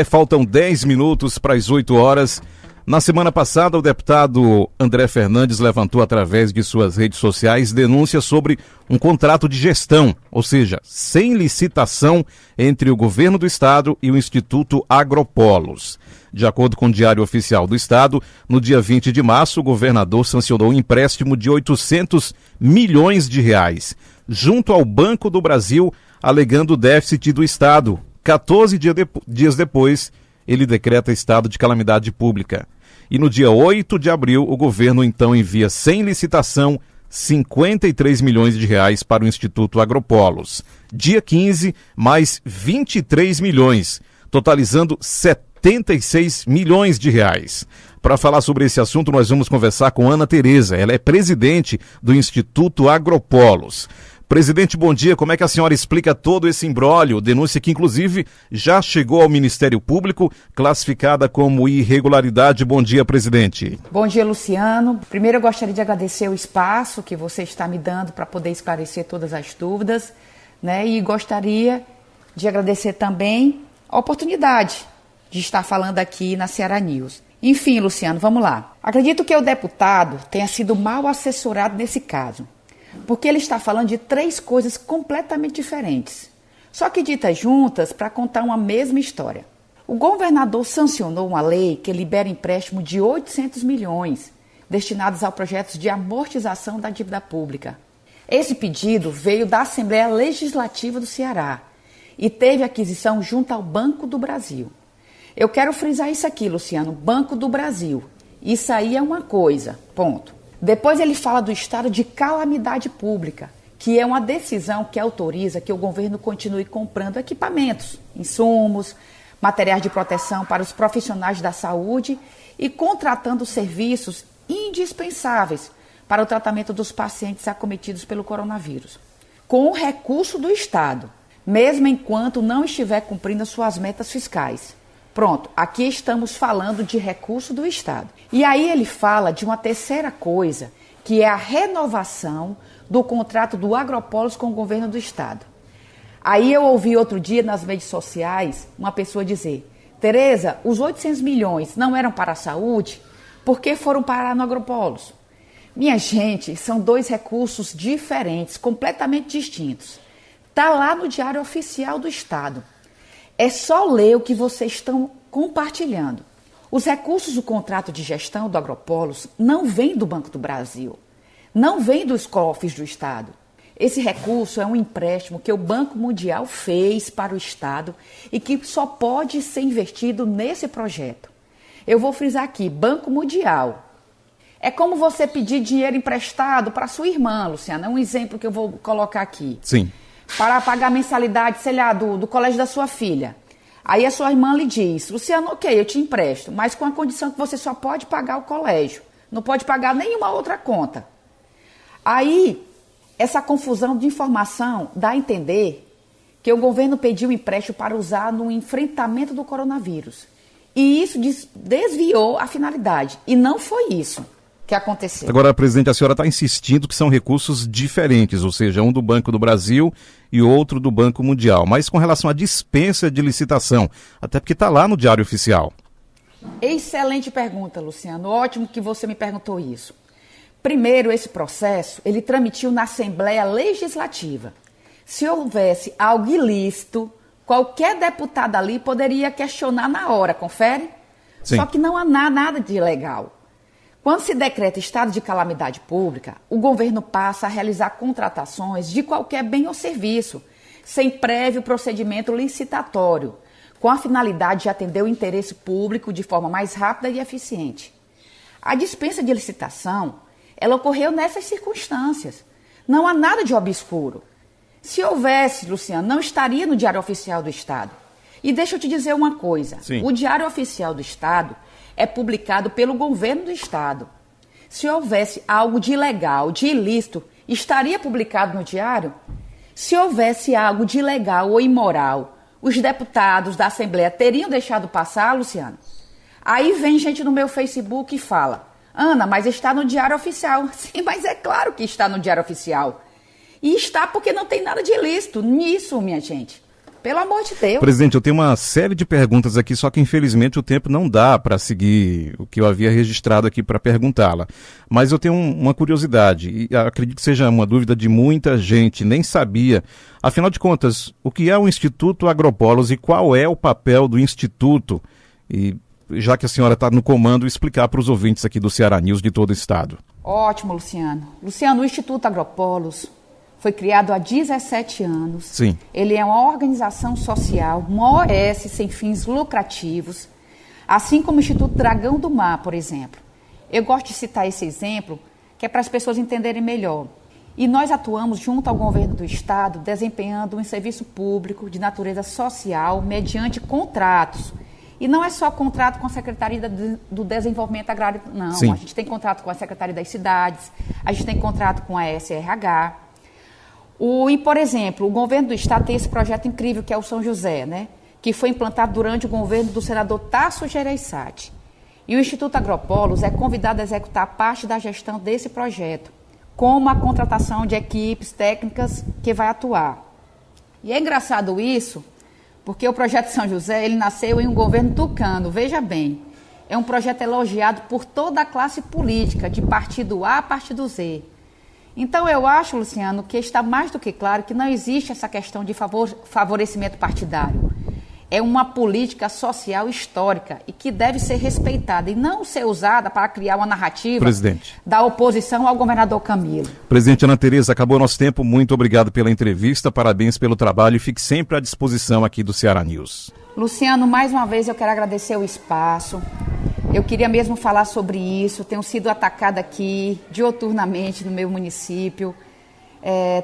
faltam 10 minutos para as 8 horas. Na semana passada, o deputado André Fernandes levantou através de suas redes sociais denúncias sobre um contrato de gestão, ou seja, sem licitação entre o governo do estado e o Instituto Agropolos. De acordo com o Diário Oficial do Estado, no dia 20 de março, o governador sancionou um empréstimo de 800 milhões de reais, junto ao Banco do Brasil, alegando o déficit do estado. 14 dias depois, ele decreta estado de calamidade pública. E no dia 8 de abril, o governo então envia sem licitação 53 milhões de reais para o Instituto Agropolos. Dia 15, mais 23 milhões, totalizando 76 milhões de reais. Para falar sobre esse assunto, nós vamos conversar com Ana Tereza. Ela é presidente do Instituto Agropolos. Presidente, bom dia. Como é que a senhora explica todo esse imbróglio? Denúncia que, inclusive, já chegou ao Ministério Público, classificada como irregularidade. Bom dia, presidente. Bom dia, Luciano. Primeiro, eu gostaria de agradecer o espaço que você está me dando para poder esclarecer todas as dúvidas, né? E gostaria de agradecer também a oportunidade de estar falando aqui na Ceará News. Enfim, Luciano, vamos lá. Acredito que o deputado tenha sido mal assessorado nesse caso, porque ele está falando de 3 coisas completamente diferentes, só que ditas juntas para contar uma mesma história. O governador sancionou uma lei que libera empréstimo de 800 milhões destinados a projetos de amortização da dívida pública. Esse pedido veio da Assembleia Legislativa do Ceará e teve aquisição junto ao Banco do Brasil. Eu quero frisar isso aqui, Luciano, Banco do Brasil. Isso aí é uma coisa, ponto. Depois ele fala do estado de calamidade pública, que é uma decisão que autoriza que o governo continue comprando equipamentos, insumos, materiais de proteção para os profissionais da saúde e contratando serviços indispensáveis para o tratamento dos pacientes acometidos pelo coronavírus, com o recurso do Estado, mesmo enquanto não estiver cumprindo as suas metas fiscais. Pronto, aqui estamos falando de recurso do Estado. E aí ele fala de uma terceira coisa, que é a renovação do contrato do Agropolos com o governo do Estado. Aí eu ouvi outro dia nas redes sociais uma pessoa dizer: Tereza, os 800 milhões não eram para a saúde? Por que foram parar no Agropolos? Minha gente, são 2 recursos diferentes, completamente distintos. Está lá no Diário Oficial do Estado. É só ler o que vocês estão compartilhando. Os recursos do contrato de gestão do Agropolos não vêm do Banco do Brasil, não vêm dos cofres do Estado. Esse recurso é um empréstimo que o Banco Mundial fez para o Estado e que só pode ser investido nesse projeto. Eu vou frisar aqui, Banco Mundial. É como você pedir dinheiro emprestado para sua irmã, Luciana. É um exemplo que eu vou colocar aqui. Sim. Para pagar a mensalidade, sei lá, do colégio da sua filha. Aí a sua irmã lhe diz: Luciano, ok, eu te empresto, mas com a condição que você só pode pagar o colégio. Não pode pagar nenhuma outra conta. Aí, essa confusão de informação dá a entender que o governo pediu empréstimo para usar no enfrentamento do coronavírus. E isso desviou a finalidade. E não foi isso que aconteceu. Agora, presidente, a senhora está insistindo que são recursos diferentes, ou seja, um do Banco do Brasil e outro do Banco Mundial. Mas com relação à dispensa de licitação, até porque está lá no Diário Oficial. Excelente pergunta, Luciano. Ótimo que você me perguntou isso. Primeiro, esse processo, ele tramitou na Assembleia Legislativa. Se houvesse algo ilícito, qualquer deputado ali poderia questionar na hora, confere? Sim. Só que não há nada de ilegal. Quando se decreta estado de calamidade pública, o governo passa a realizar contratações de qualquer bem ou serviço, sem prévio procedimento licitatório, com a finalidade de atender o interesse público de forma mais rápida e eficiente. A dispensa de licitação, ela ocorreu nessas circunstâncias. Não há nada de obscuro. Se houvesse, Luciano, não estaria no Diário Oficial do Estado. E deixa eu te dizer uma coisa. Sim. O Diário Oficial do Estado é publicado pelo governo do Estado. Se houvesse algo de ilegal, de ilícito, estaria publicado no Diário? Se houvesse algo de ilegal ou imoral, os deputados da Assembleia teriam deixado passar, Luciano? Aí vem gente no meu Facebook e fala: Ana, mas está no Diário Oficial. Sim, mas é claro que está no Diário Oficial. E está porque não tem nada de ilícito nisso, minha gente. Pelo amor de Deus. Presidente, eu tenho uma série de perguntas aqui, só que infelizmente o tempo não dá para seguir o que eu havia registrado aqui para perguntá-la. Mas eu tenho uma curiosidade, e acredito que seja uma dúvida de muita gente, nem sabia. Afinal de contas, o que é o Instituto Agropolos e qual é o papel do Instituto? E já que a senhora está no comando, explicar para os ouvintes aqui do Ceará News de todo o estado. Ótimo, Luciano. Luciano, o Instituto Agropolos foi criado há 17 anos. Sim. Ele é uma organização social, uma OS sem fins lucrativos, assim como o Instituto Dragão do Mar, por exemplo. Eu gosto de citar esse exemplo, que é para as pessoas entenderem melhor. E nós atuamos junto ao governo do Estado, desempenhando um serviço público de natureza social, mediante contratos. E não é só contrato com a Secretaria do Desenvolvimento Agrário, não. Sim. A gente tem contrato com a Secretaria das Cidades, a gente tem contrato com a SRH. E, por exemplo, o governo do Estado tem esse projeto incrível que é o São José, né? Que foi implantado durante o governo do senador Tasso Gereissati. E o Instituto Agropolos é convidado a executar parte da gestão desse projeto, como a contratação de equipes técnicas que vai atuar. E é engraçado isso, porque o projeto São José, ele nasceu em um governo tucano, veja bem. É um projeto elogiado por toda a classe política, de partido A a partido Z. Então, eu acho, Luciano, que está mais do que claro que não existe essa questão de favorecimento partidário. É uma política social histórica e que deve ser respeitada e não ser usada para criar uma narrativa da oposição ao governador Camilo. Presidente Ana Tereza, acabou nosso tempo. Muito obrigado pela entrevista, parabéns pelo trabalho e fique sempre à disposição aqui do Ceará News. Luciano, mais uma vez eu quero agradecer o espaço. Eu queria mesmo falar sobre isso. Tenho sido atacada aqui diuturnamente no meu município.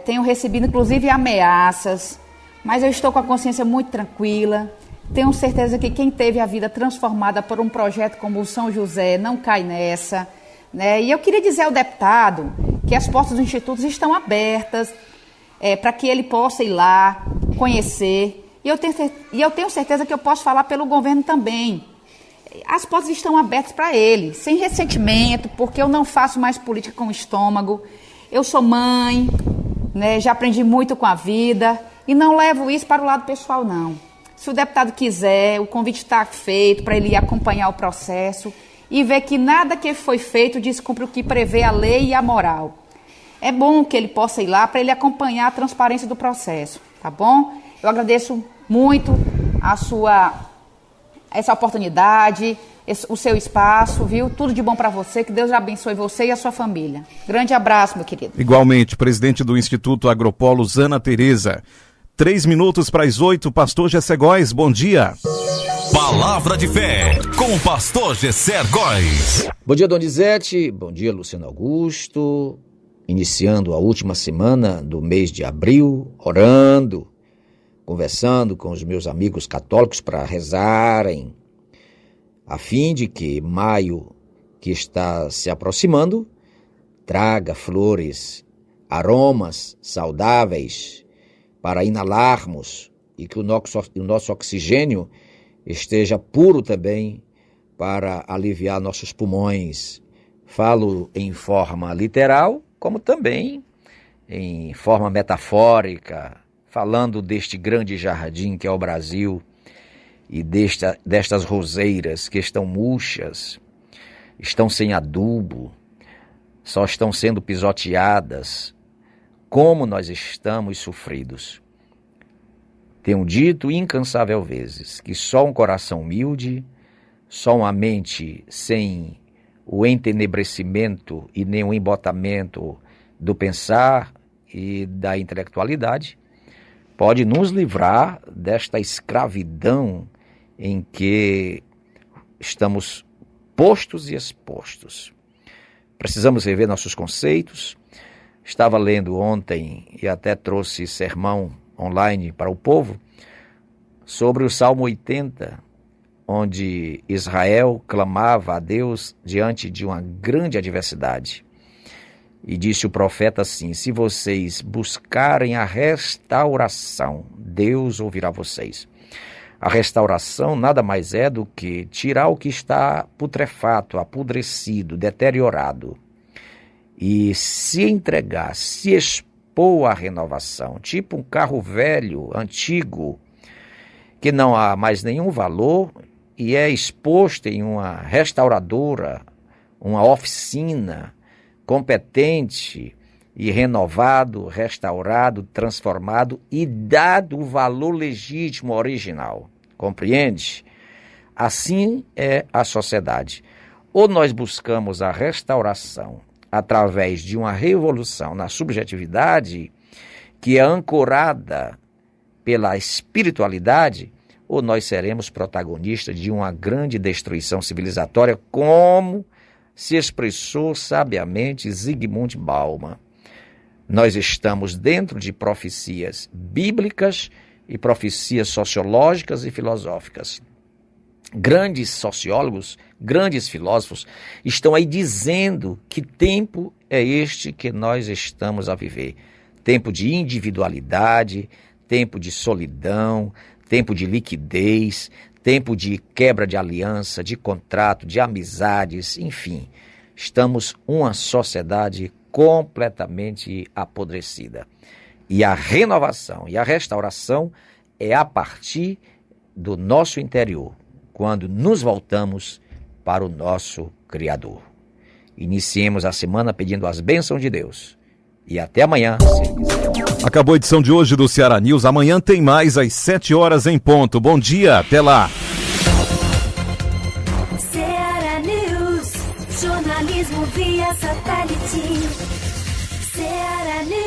Tenho recebido, inclusive, ameaças, mas eu estou com a consciência muito tranquila. Tenho certeza que quem teve a vida transformada por um projeto como o São José não cai nessa, né? E eu queria dizer ao deputado que as portas do Instituto estão abertas para que ele possa ir lá, conhecer. E eu tenho certeza que eu posso falar pelo governo também. As portas estão abertas para ele, sem ressentimento, porque eu não faço mais política com o estômago. Eu sou mãe, né, já aprendi muito com a vida e não levo isso para o lado pessoal, não. Se o deputado quiser, o convite está feito para ele ir acompanhar o processo e ver que nada que foi feito descumpre o que prevê a lei e a moral. É bom que ele possa ir lá para ele acompanhar a transparência do processo, tá bom? Eu agradeço muito essa oportunidade, o seu espaço, viu? Tudo de bom para você, que Deus abençoe você e a sua família. Grande abraço, meu querido. Igualmente, presidente do Instituto Agropolos, Ana Tereza. 3 minutos para as 8, pastor Gessé Góes, bom dia. Palavra de fé, com o pastor Gessé Góes. Bom dia, Donizete, bom dia, Luciano Augusto. Iniciando a última semana do mês de abril, orando, conversando com os meus amigos católicos para rezarem, a fim de que maio, que está se aproximando, traga flores, aromas saudáveis para inalarmos e que o nosso oxigênio esteja puro também para aliviar nossos pulmões. Falo em forma literal, como também em forma metafórica, falando deste grande jardim que é o Brasil e destas roseiras que estão murchas, estão sem adubo, só estão sendo pisoteadas. Como nós estamos sofridos. Tenho dito incansável vezes que só um coração humilde, só uma mente sem o entenebrecimento e nem o embotamento do pensar e da intelectualidade, pode nos livrar desta escravidão em que estamos postos e expostos. Precisamos rever nossos conceitos. Estava lendo ontem e até trouxe sermão online para o povo sobre o Salmo 80, onde Israel clamava a Deus diante de uma grande adversidade. E disse o profeta assim: se vocês buscarem a restauração, Deus ouvirá vocês. A restauração nada mais é do que tirar o que está putrefato, apodrecido, deteriorado, e se entregar, se expor à renovação, tipo um carro velho, antigo, que não há mais nenhum valor e é exposto em uma restauradora, uma oficina competente e renovado, restaurado, transformado e dado o valor legítimo original. Compreende? Assim é a sociedade. Ou nós buscamos a restauração através de uma revolução na subjetividade que é ancorada pela espiritualidade, ou nós seremos protagonistas de uma grande destruição civilizatória, como se expressou sabiamente Zygmunt Bauman. Nós estamos dentro de profecias bíblicas e profecias sociológicas e filosóficas. Grandes sociólogos, grandes filósofos estão aí dizendo que tempo é este que nós estamos a viver. Tempo de individualidade, tempo de solidão, tempo de liquidez, tempo de quebra de aliança, de contrato, de amizades, enfim. Estamos uma sociedade completamente apodrecida. E a renovação e a restauração é a partir do nosso interior, quando nos voltamos para o nosso Criador. Iniciemos a semana pedindo as bênçãos de Deus. E até amanhã, se quiser. Acabou a edição de hoje do Ceará News. Amanhã tem mais às 7 horas em ponto. Bom dia, até lá. Ceará News, jornalismo via satélite. Ceará News.